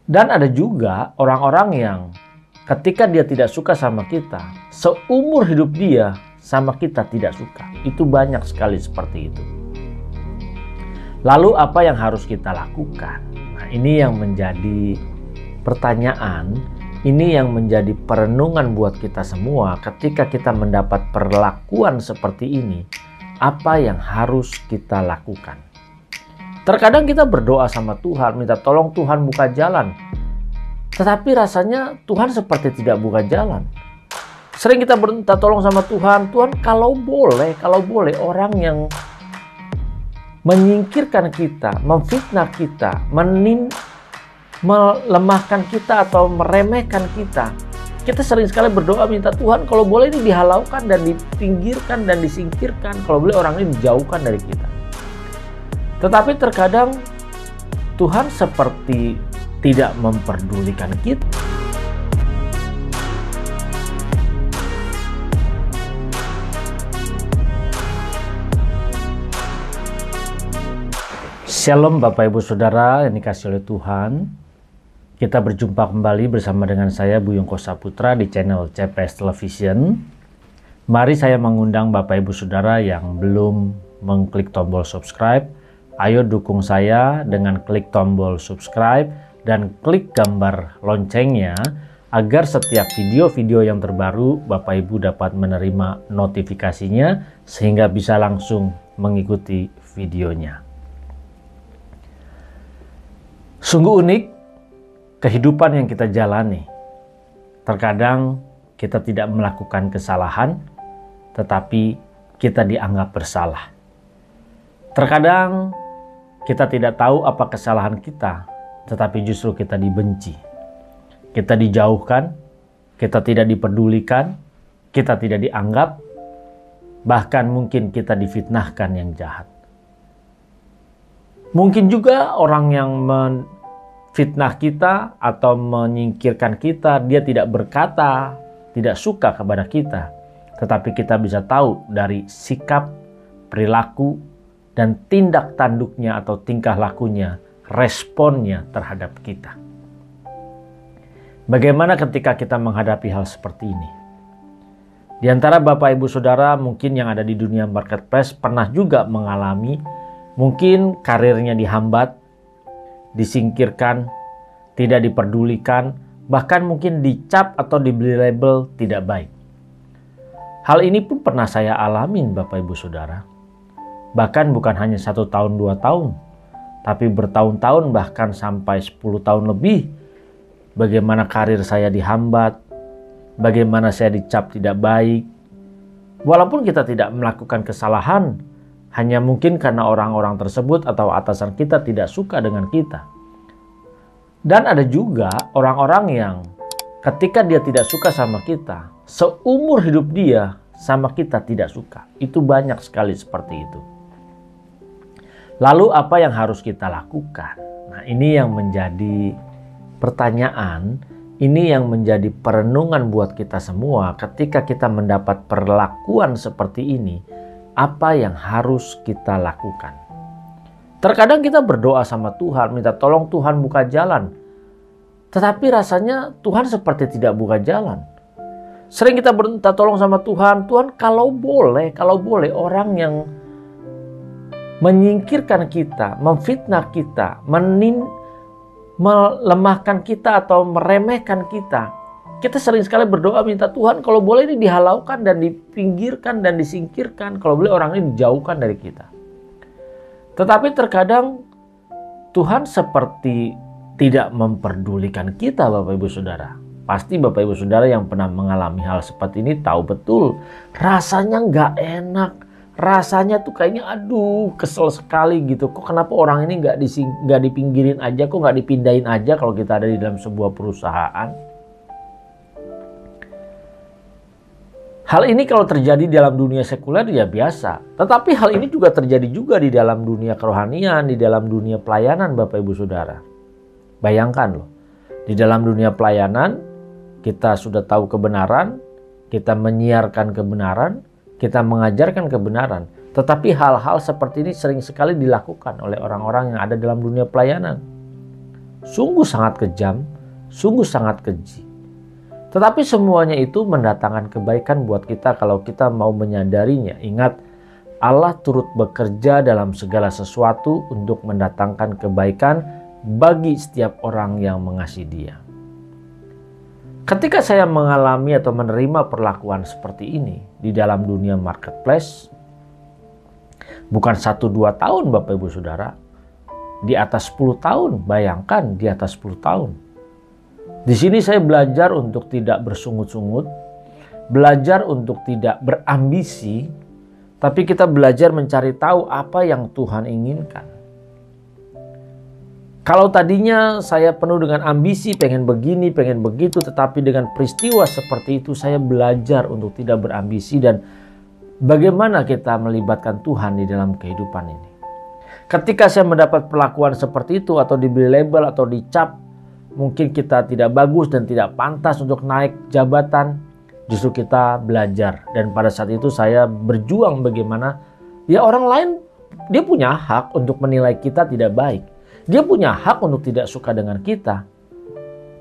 Dan ada juga orang-orang yang ketika dia tidak suka sama kita, seumur hidup dia sama kita tidak suka. Itu banyak sekali seperti itu. Lalu apa yang harus kita lakukan? Nah, ini yang menjadi pertanyaan, ini yang menjadi perenungan buat kita semua ketika kita mendapat perlakuan seperti ini. Apa yang harus kita lakukan? Terkadang kita berdoa sama Tuhan, minta tolong Tuhan buka jalan. Tetapi rasanya Tuhan seperti tidak buka jalan. Sering kita minta tolong sama Tuhan, Tuhan kalau boleh orang yang menyingkirkan kita, memfitnah kita, melemahkan kita atau meremehkan kita. Kita sering sekali berdoa minta Tuhan kalau boleh ini dihalaukan dan dipinggirkan dan disingkirkan. Kalau boleh orang ini dijauhkan dari kita. Tetapi terkadang Tuhan seperti tidak memperdulikan kita. Shalom Bapak Ibu Saudara yang dikasihi oleh Tuhan. Kita berjumpa kembali bersama dengan saya Buyungko Saputra di channel CPS Television. Mari saya mengundang Bapak Ibu Saudara yang belum mengklik tombol subscribe. Ayo dukung saya dengan klik tombol subscribe dan klik gambar loncengnya agar setiap video-video yang terbaru Bapak Ibu dapat menerima notifikasinya sehingga bisa langsung mengikuti videonya. Sungguh unik kehidupan yang kita jalani. Terkadang kita tidak melakukan kesalahan, tetapi kita dianggap bersalah. Terkadang kita tidak tahu apa kesalahan kita, tetapi justru kita dibenci. Kita dijauhkan, kita tidak diperdulikan, kita tidak dianggap, bahkan mungkin kita difitnahkan yang jahat. Mungkin juga orang yang fitnah kita atau menyingkirkan kita, dia tidak berkata, tidak suka kepada kita. Tetapi kita bisa tahu dari sikap, perilaku, dan tindak tanduknya atau tingkah lakunya, responnya terhadap kita. Bagaimana ketika kita menghadapi hal seperti ini? Di antara Bapak Ibu Saudara mungkin yang ada di dunia marketplace pernah juga mengalami, mungkin karirnya dihambat, disingkirkan, tidak diperdulikan, bahkan mungkin dicap atau diberi label tidak baik. Hal ini pun pernah saya alamin Bapak Ibu Saudara. Bahkan bukan hanya 1 tahun 2 tahun, tapi bertahun-tahun bahkan sampai 10 tahun lebih. Bagaimana karir saya dihambat, bagaimana saya dicap tidak baik. Walaupun kita tidak melakukan kesalahan, hanya mungkin karena orang-orang tersebut atau atasan kita tidak suka dengan kita. Dan ada juga orang-orang yang ketika dia tidak suka sama kita, seumur hidup dia sama kita tidak suka. Itu banyak sekali seperti itu. Lalu apa yang harus kita lakukan? Nah, ini yang menjadi pertanyaan, ini yang menjadi perenungan buat kita semua ketika kita mendapat perlakuan seperti ini. Apa yang harus kita lakukan? Terkadang kita berdoa sama Tuhan, minta tolong Tuhan buka jalan. Tetapi rasanya Tuhan seperti tidak buka jalan. Sering kita minta tolong sama Tuhan, Tuhan kalau boleh orang yang menyingkirkan kita, memfitnah kita, melemahkan kita atau meremehkan kita. Kita sering sekali berdoa minta Tuhan kalau boleh ini dihalaukan dan dipinggirkan dan disingkirkan. Kalau boleh orang ini dijauhkan dari kita. Tetapi terkadang Tuhan seperti tidak memperdulikan kita Bapak Ibu Saudara. Pasti Bapak Ibu Saudara yang pernah mengalami hal seperti ini tahu betul. Rasanya nggak enak. Rasanya tuh kayaknya aduh kesel sekali gitu. Kok kenapa orang ini nggak dipinggirin aja, kok nggak dipindahin aja kalau kita ada di dalam sebuah perusahaan. Hal ini kalau terjadi dalam dunia sekuler ya biasa. Tetapi hal ini juga terjadi juga di dalam dunia kerohanian, di dalam dunia pelayanan Bapak Ibu Saudara. Bayangkan loh, di dalam dunia pelayanan kita sudah tahu kebenaran, kita menyiarkan kebenaran, kita mengajarkan kebenaran. Tetapi hal-hal seperti ini sering sekali dilakukan oleh orang-orang yang ada dalam dunia pelayanan. sungguh sangat kejam, sungguh sangat keji. Tetapi semuanya itu mendatangkan kebaikan buat kita kalau kita mau menyadarinya. Ingat, Allah turut bekerja dalam segala sesuatu untuk mendatangkan kebaikan bagi setiap orang yang mengasihi Dia. Ketika saya mengalami atau menerima perlakuan seperti ini di dalam dunia marketplace, bukan 1-2 tahun Bapak Ibu Saudara, di atas 10 tahun, bayangkan di atas 10 tahun. Di sini saya belajar untuk tidak bersungut-sungut, belajar untuk tidak berambisi, tapi kita belajar mencari tahu apa yang Tuhan inginkan. Kalau tadinya saya penuh dengan ambisi, pengen begini, pengen begitu, tetapi dengan peristiwa seperti itu saya belajar untuk tidak berambisi dan bagaimana kita melibatkan Tuhan di dalam kehidupan ini. Ketika saya mendapat perlakuan seperti itu atau diberi label atau dicap, mungkin kita tidak bagus dan tidak pantas untuk naik jabatan, justru kita belajar. Dan pada saat itu saya berjuang bagaimana ya orang lain, dia punya hak untuk menilai kita tidak baik. Dia punya hak untuk tidak suka dengan kita.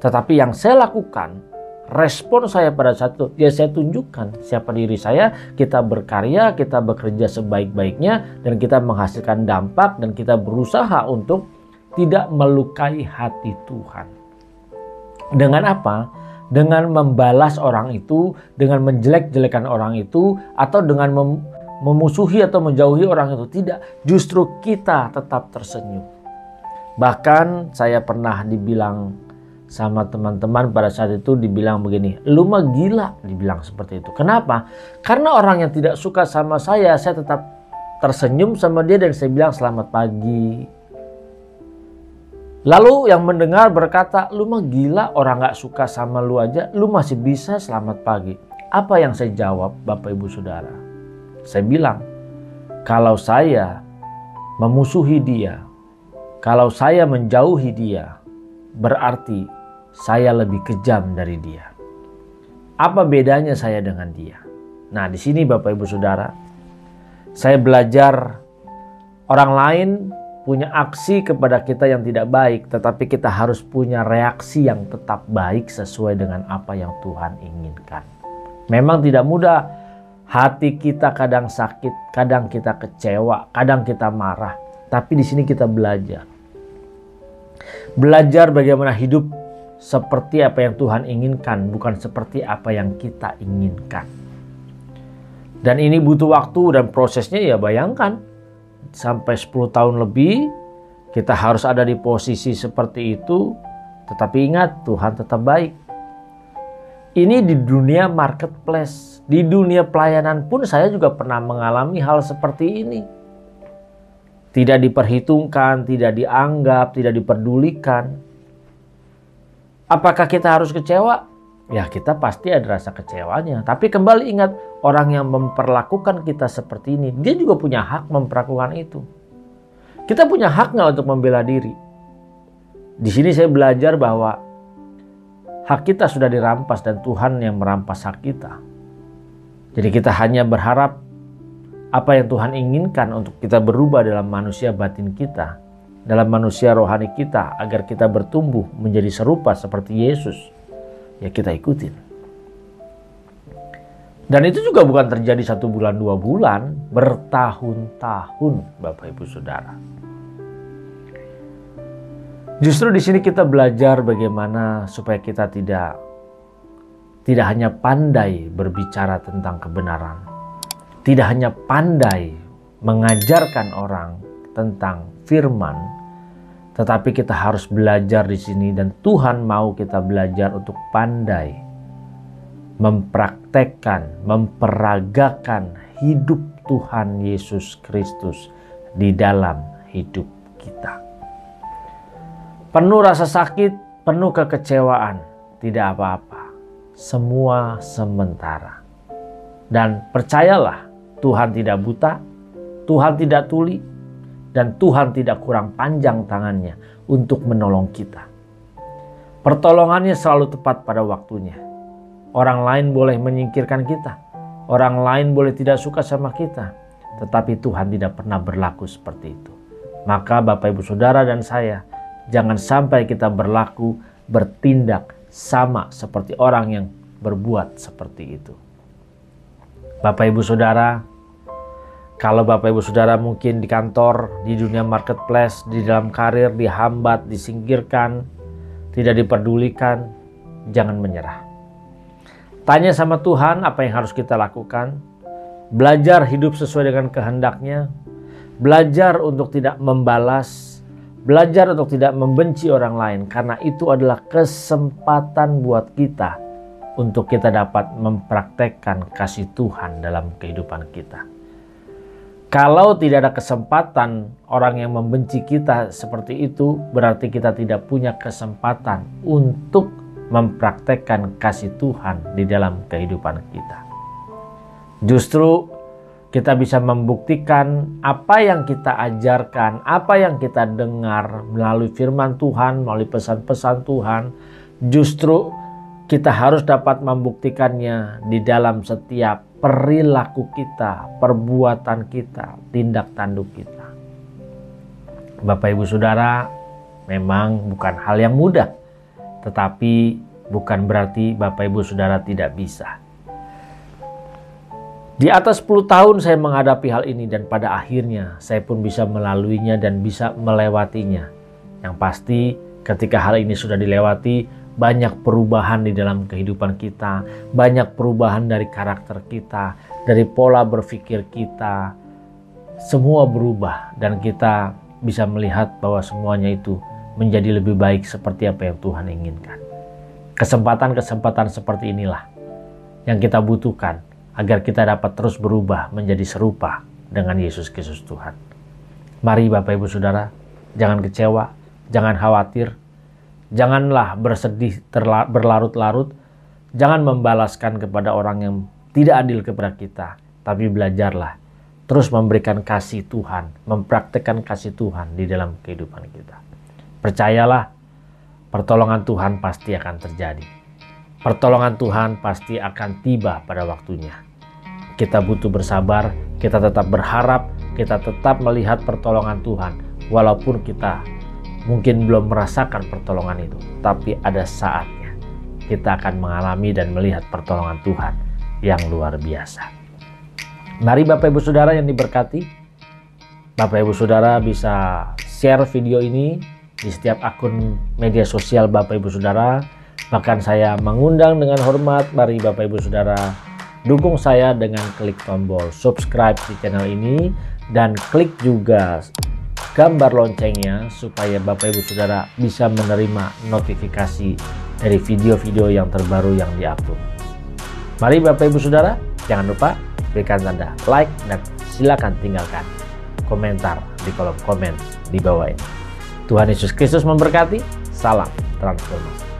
Tetapi yang saya lakukan, respon saya pada saat itu, ya saya tunjukkan siapa diri saya, kita berkarya, kita bekerja sebaik-baiknya, dan kita menghasilkan dampak, dan kita berusaha untuk tidak melukai hati Tuhan. Dengan apa? Dengan membalas orang itu, dengan menjelek-jelekan orang itu, atau dengan memusuhi atau menjauhi orang itu. Tidak, justru kita tetap tersenyum. Bahkan saya pernah dibilang sama teman-teman pada saat itu, dibilang begini, lu mah gila, dibilang seperti itu. Kenapa? Karena orang yang tidak suka sama saya tetap tersenyum sama dia dan saya bilang selamat pagi. Lalu yang mendengar berkata, lu mah gila, orang gak suka sama lu aja, lu masih bisa selamat pagi. Apa yang saya jawab Bapak Ibu Saudara? Saya bilang, kalau saya memusuhi dia, kalau saya menjauhi dia, berarti saya lebih kejam dari dia. Apa bedanya saya dengan dia? Nah, di sini Bapak Ibu Saudara, saya belajar orang lain punya aksi kepada kita yang tidak baik, tetapi kita harus punya reaksi yang tetap baik sesuai dengan apa yang Tuhan inginkan. Memang tidak mudah, hati kita kadang sakit, kadang kita kecewa, kadang kita marah, tapi di sini kita belajar. Belajar bagaimana hidup seperti apa yang Tuhan inginkan, bukan seperti apa yang kita inginkan. Dan ini butuh waktu dan prosesnya, ya bayangkan. Sampai 10 tahun lebih kita harus ada di posisi seperti itu. Tetapi ingat, Tuhan tetap baik. Ini di dunia marketplace, di dunia pelayanan pun saya juga pernah mengalami hal seperti ini. Tidak diperhitungkan, tidak dianggap, tidak diperdulikan. Apakah kita harus kecewa? Ya, kita pasti ada rasa kecewanya. Tapi kembali ingat, orang yang memperlakukan kita seperti ini, dia juga punya hak memperlakukan itu. Kita punya hak nggak untuk membela diri? Di sini saya belajar bahwa hak kita sudah dirampas dan Tuhan yang merampas hak kita. Jadi kita hanya berharap apa yang Tuhan inginkan untuk kita berubah dalam manusia batin kita, dalam manusia rohani kita, agar kita bertumbuh menjadi serupa seperti Yesus. Ya kita ikutin. Dan itu juga bukan terjadi 1 bulan 2 bulan, bertahun-tahun Bapak Ibu Saudara. Justru di sini kita belajar bagaimana supaya kita tidak hanya pandai berbicara tentang kebenaran, tidak hanya pandai mengajarkan orang tentang firman, tetapi kita harus belajar di sini dan Tuhan mau kita belajar untuk pandai mempraktekkan, memperagakan hidup Tuhan Yesus Kristus di dalam hidup kita. Penuh rasa sakit, penuh kekecewaan, tidak apa-apa. Semua sementara. Dan percayalah, Tuhan tidak buta, Tuhan tidak tuli, dan Tuhan tidak kurang panjang tangannya untuk menolong kita. Pertolongannya selalu tepat pada waktunya. Orang lain boleh menyingkirkan kita. Orang lain boleh tidak suka sama kita. Tetapi Tuhan tidak pernah berlaku seperti itu. Maka Bapak Ibu Saudara dan saya, jangan sampai kita bertindak sama seperti orang yang berbuat seperti itu. Bapak Ibu Saudara, kalau Bapak Ibu Saudara mungkin di kantor, di dunia marketplace, di dalam karir dihambat, disingkirkan, tidak diperdulikan, jangan menyerah. Tanya sama Tuhan apa yang harus kita lakukan. Belajar hidup sesuai dengan kehendaknya. Belajar untuk tidak membalas. Belajar untuk tidak membenci orang lain. Karena itu adalah kesempatan buat kita untuk kita dapat mempraktekkan kasih Tuhan dalam kehidupan kita. Kalau tidak ada kesempatan orang yang membenci kita seperti itu, berarti kita tidak punya kesempatan untuk mempraktekkan kasih Tuhan di dalam kehidupan kita. Justru kita bisa membuktikan apa yang kita ajarkan, apa yang kita dengar melalui firman Tuhan, melalui pesan-pesan Tuhan. Justru kita harus dapat membuktikannya di dalam setiap perilaku kita, perbuatan kita, tindak tanduk kita. Bapak Ibu Saudara, memang bukan hal yang mudah, tetapi bukan berarti Bapak Ibu Saudara tidak bisa. Di atas 10 tahun saya menghadapi hal ini dan pada akhirnya saya pun bisa melaluinya dan bisa melewatinya. Yang pasti ketika hal ini sudah dilewati, banyak perubahan di dalam kehidupan kita, banyak perubahan dari karakter kita, dari pola berpikir kita. Semua berubah dan kita bisa melihat bahwa semuanya itu menjadi lebih baik seperti apa yang Tuhan inginkan. Kesempatan-kesempatan seperti inilah yang kita butuhkan agar kita dapat terus berubah menjadi serupa dengan Yesus Kristus Tuhan. Mari Bapak Ibu Saudara, jangan kecewa, jangan khawatir, janganlah bersedih berlarut-larut, jangan membalaskan kepada orang yang tidak adil kepada kita, tapi belajarlah terus memberikan kasih Tuhan, mempraktekkan kasih Tuhan di dalam kehidupan kita. Percayalah, pertolongan Tuhan pasti akan terjadi. Pertolongan Tuhan pasti akan tiba pada waktunya. Kita butuh bersabar, kita tetap berharap, kita tetap melihat pertolongan Tuhan. Walaupun kita mungkin belum merasakan pertolongan itu, tapi ada saatnya kita akan mengalami dan melihat pertolongan Tuhan yang luar biasa. Mari Bapak Ibu Saudara yang diberkati, Bapak Ibu Saudara bisa share video ini di setiap akun media sosial Bapak Ibu Saudara. Bahkan saya mengundang dengan hormat, mari Bapak Ibu Saudara dukung saya dengan klik tombol subscribe di channel ini dan klik juga gambar loncengnya supaya Bapak Ibu Saudara bisa menerima notifikasi dari video-video yang terbaru yang diupload. Mari Bapak Ibu Saudara, jangan lupa berikan tanda like dan silakan tinggalkan komentar di kolom komen di bawah ini. Tuhan Yesus Kristus memberkati. Salam transformasi.